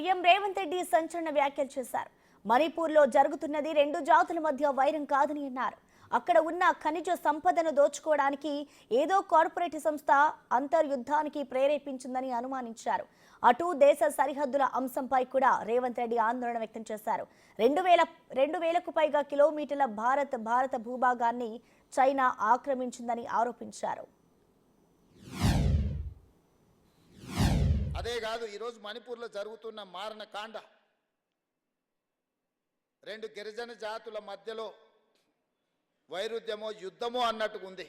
CM Revanth Reddy సంచలన వ్యాఖ్యలు చేశారు. మణిపూర్లో జరుగుతున్నది రెండు జాతుల మధ్య వైరం కాదని అన్నారు. అక్కడ ఉన్న ఖనిజ సంపదను దోచుకోవడానికి ఏదో కార్పొరేట్ సంస్థ అంతర్యుద్ధానికి ప్రేరేపించిందని అనుమానించారు. అటు దేశ సరిహద్దుల అంశంపై కూడా రేవంత్ రెడ్డి ఆందోళన వ్యక్తం చేశారు. 2000కు పైగా కిలోమీటర్ల భారత భూభాగాన్ని చైనా ఆక్రమించిందని ఆరోపించారు. అదే కాదు, ఈరోజు మణిపూర్లో జరుగుతున్న మారణకాండ రెండు గిరిజన జాతుల మధ్యలో వైరుధ్యమో యుద్ధమో అన్నట్టుగా ఉంది.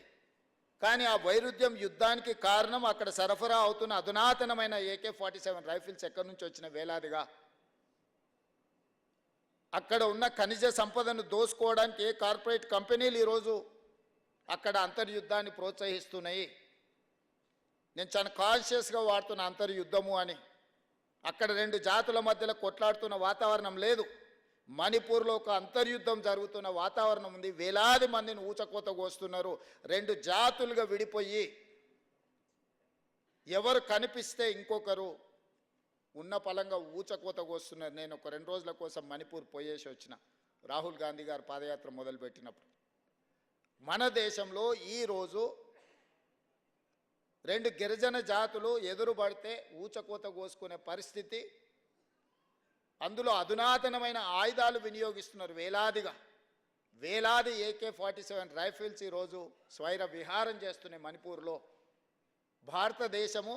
కానీ ఆ వైరుధ్యం యుద్ధానికి కారణం అక్కడ సరఫరా అవుతున్న అధునాతనమైన AK-47 రైఫిల్స్ ఎక్కడి నుంచి వచ్చిన వేలాదిగా. అక్కడ ఉన్న ఖనిజ సంపదను దోసుకోవడానికి ఏ కార్పొరేట్ కంపెనీలు ఈరోజు అక్కడ అంతర్యుద్ధాన్ని ప్రోత్సహిస్తున్నాయి. నేను చాలా కాన్షియస్గా వాడుతున్న అంతర్యుద్ధము అని. అక్కడ రెండు జాతుల మధ్యలో కొట్లాడుతున్న వాతావరణం లేదు. మణిపూర్లో ఒక అంతర్యుద్ధం జరుగుతున్న వాతావరణం ఉంది. వేలాది మందిని ఊచకోత కోస్తున్నారు. రెండు జాతులుగా విడిపోయి ఎవరు కనిపిస్తే ఇంకొకరు ఉన్న పలంగా ఊచకోత కోస్తున్నారు. నేను ఒక 2 రోజుల కోసం మణిపూర్ పోయేసి వచ్చిన. రాహుల్ గాంధీ గారు పాదయాత్ర మొదలుపెట్టినప్పుడు మన దేశంలో ఈరోజు రెండు గిరిజన జాతులు ఎదురుపడితే ఊచకోత కోసుకునే పరిస్థితి. అందులో అధునాతనమైన ఆయుధాలు వినియోగిస్తున్నారు. వేలాది AK-47 రైఫిల్స్ ఈరోజు స్వైర విహారం చేస్తున్నాయి మణిపూర్లో. భారతదేశము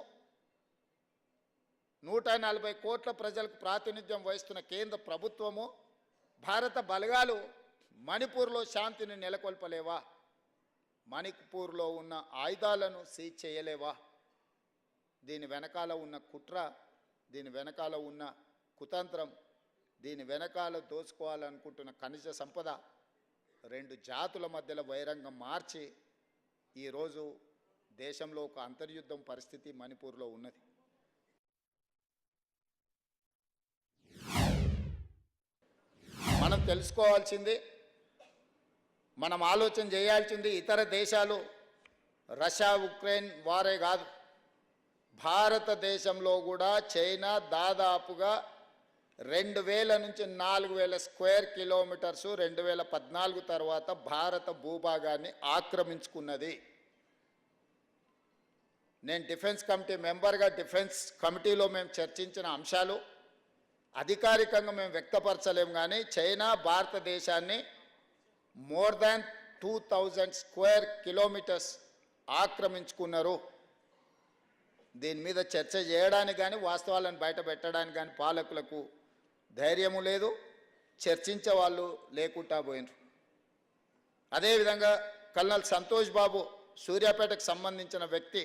140 కోట్ల ప్రజలకు ప్రాతినిధ్యం వహిస్తున్న కేంద్ర ప్రభుత్వము భారత బలగాలు మణిపూర్లో శాంతిని నెలకొల్పలేవా? మణిపూర్లో ఉన్న ఆయుధాలను సీజ్ చేయలేవా? దీని వెనకాల ఉన్న కుట్ర, దీని వెనకాల ఉన్న కుతంత్రం, దీని వెనకాల దోచుకోవాలనుకుంటున్న ఖనిజ సంపద రెండు జాతుల మధ్యలో వైరంగం మార్చి ఈరోజు దేశంలో ఒక అంతర్యుద్ధం పరిస్థితి మణిపూర్లో ఉన్నది. మనం తెలుసుకోవాల్సింది, మనం ఆలోచన చేయాల్సింది, ఇతర దేశాలు రష్యా ఉక్రెయిన్ వారే కాదు, భారతదేశంలో కూడా చైనా దాదాపుగా 2000 నుంచి 4000 స్క్వేర్ కిలోమీటర్సు 2014 తర్వాత భారత భూభాగాన్ని ఆక్రమించుకున్నది. నేను డిఫెన్స్ కమిటీ మెంబర్గా డిఫెన్స్ కమిటీలో మేము చర్చించిన అంశాలు అధికారికంగా మేము వ్యక్తపరచలేము. కానీ చైనా భారతదేశాన్ని మోర్ దాన్ 2000 స్క్వేర్ కిలోమీటర్స్ ఆక్రమించుకున్నారు. దీని మీద చర్చ చేయడానికి కానీ వాస్తవాలను బయట పెట్టడానికి కానీ పాలకులకు ధైర్యము లేదు, చర్చించే వాళ్ళు లేకుండా పోయినారు. అదేవిధంగా కల్నల్ సంతోష్ బాబు సూర్యాపేటకు సంబంధించిన వ్యక్తి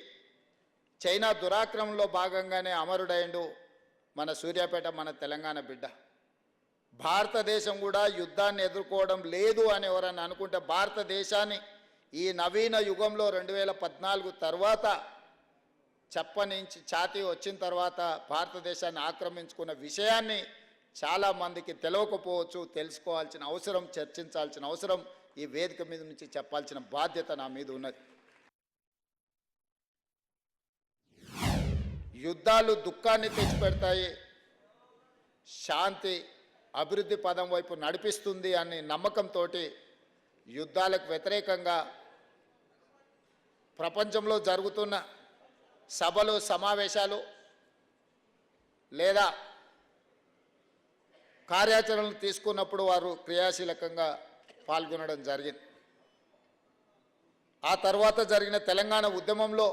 చైనా దురాక్రమంలో భాగంగానే అమరుడైండు. మన సూర్యాపేట మన తెలంగాణ బిడ్డ. భారతదేశం కూడా యుద్ధాన్ని ఎదుర్కోవడం లేదు అని ఎవరన్నా అనుకుంటే భారతదేశాన్ని ఈ నవీన యుగంలో 2014 తర్వాత చెప్పనించి ఛాతీ వచ్చిన తర్వాత భారతదేశాన్ని ఆక్రమించుకున్న విషయాన్ని చాలామందికి తెలియకపోవచ్చు. తెలుసుకోవాల్సిన అవసరం, చర్చించాల్సిన అవసరం, ఈ వేదిక మీద నుంచి చెప్పాల్సిన బాధ్యత నా మీద ఉన్నది. యుద్ధాలు దుఃఖాన్ని తెచ్చిపెడతాయి, శాంతి అభివృద్ధి పదం వైపు నడిపిస్తుంది అనే నమ్మకంతో యుద్ధాలకు వ్యతిరేకంగా ప్రపంచంలో జరుగుతున్న సభలు, సమావేశాలు లేదా కార్యాచరణలు తీసుకున్నప్పుడు వారు క్రియాశీలకంగా పాల్గొనడం జరిగింది. ఆ తర్వాత జరిగిన తెలంగాణ ఉద్యమంలో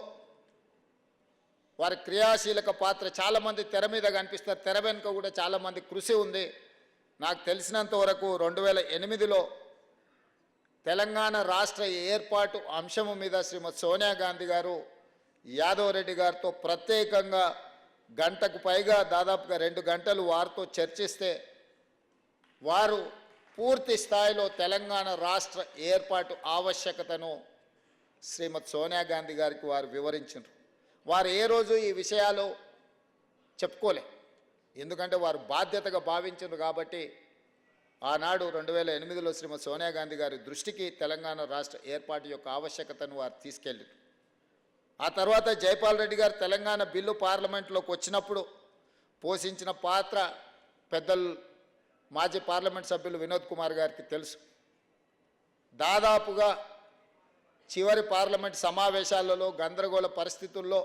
వారి క్రియాశీలక పాత్ర చాలామంది తెర మీద కనిపిస్తారు. తెర వెనుక కూడా చాలామంది కృషి ఉంది. నాకు తెలిసినంత వరకు 2008లో తెలంగాణ రాష్ట్ర ఏర్పాటు అంశము మీద శ్రీమతి సోనియా గాంధీ గారు యాదవ్ రెడ్డి గారితో ప్రత్యేకంగా గంటకు పైగా దాదాపుగా 2 గంటలు వారితో చర్చిస్తే వారు పూర్తి స్థాయిలో తెలంగాణ రాష్ట్ర ఏర్పాటు ఆవశ్యకతను శ్రీమతి సోనియా గాంధీ గారికి వారు వివరించారు. వారు ఏ రోజు ఈ విషయాలు చెప్పుకోలే, ఎందుకంటే వారు బాధ్యతగా భావించారు. కాబట్టి ఆనాడు 2008లో శ్రీమతి సోనియా గాంధీ గారి దృష్టికి తెలంగాణ రాష్ట్ర ఏర్పాటు యొక్క ఆవశ్యకతను వారు తీసుకెళ్ళారు. ఆ తర్వాత జైపాల్ రెడ్డి గారు తెలంగాణ బిల్లు పార్లమెంట్లోకి వచ్చినప్పుడు పోషించిన పాత్ర పెద్దలు మాజీ పార్లమెంట్ సభ్యులు వినోద్ కుమార్ గారికి తెలుసు. దాదాపుగా చివరి పార్లమెంట్ సమావేశాలలో గందరగోళ పరిస్థితుల్లో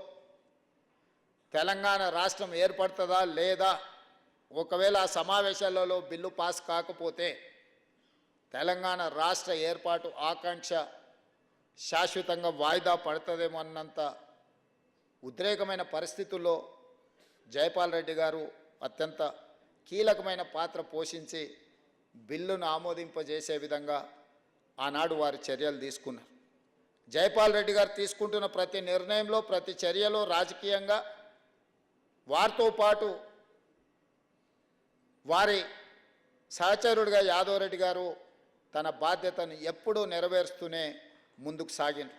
తెలంగాణ రాష్ట్రం ఏర్పడుతుందా లేదా, ఒకవేళ ఆ సమావేశాలలో బిల్లు పాస్ కాకపోతే తెలంగాణ రాష్ట్ర ఏర్పాటు ఆకాంక్ష శాశ్వతంగా వాయిదా పడుతుందేమో అన్నంత ఉద్రేకమైన పరిస్థితుల్లో జైపాల్ రెడ్డి గారు అత్యంత కీలకమైన పాత్ర పోషించి బిల్లును ఆమోదింపజేసే విధంగా ఆనాడు వారి చర్యలు తీసుకున్నారు. జైపాల్ రెడ్డి గారు తీసుకుంటున్న ప్రతి నిర్ణయంలో, ప్రతి చర్యలో రాజకీయంగా వారితో పాటు వారి సహచరుడిగా యాదవ్ రెడ్డి గారు తన బాధ్యతను ఎప్పుడూ నెరవేరుస్తూనే ముందుకు సాగిండ్రు.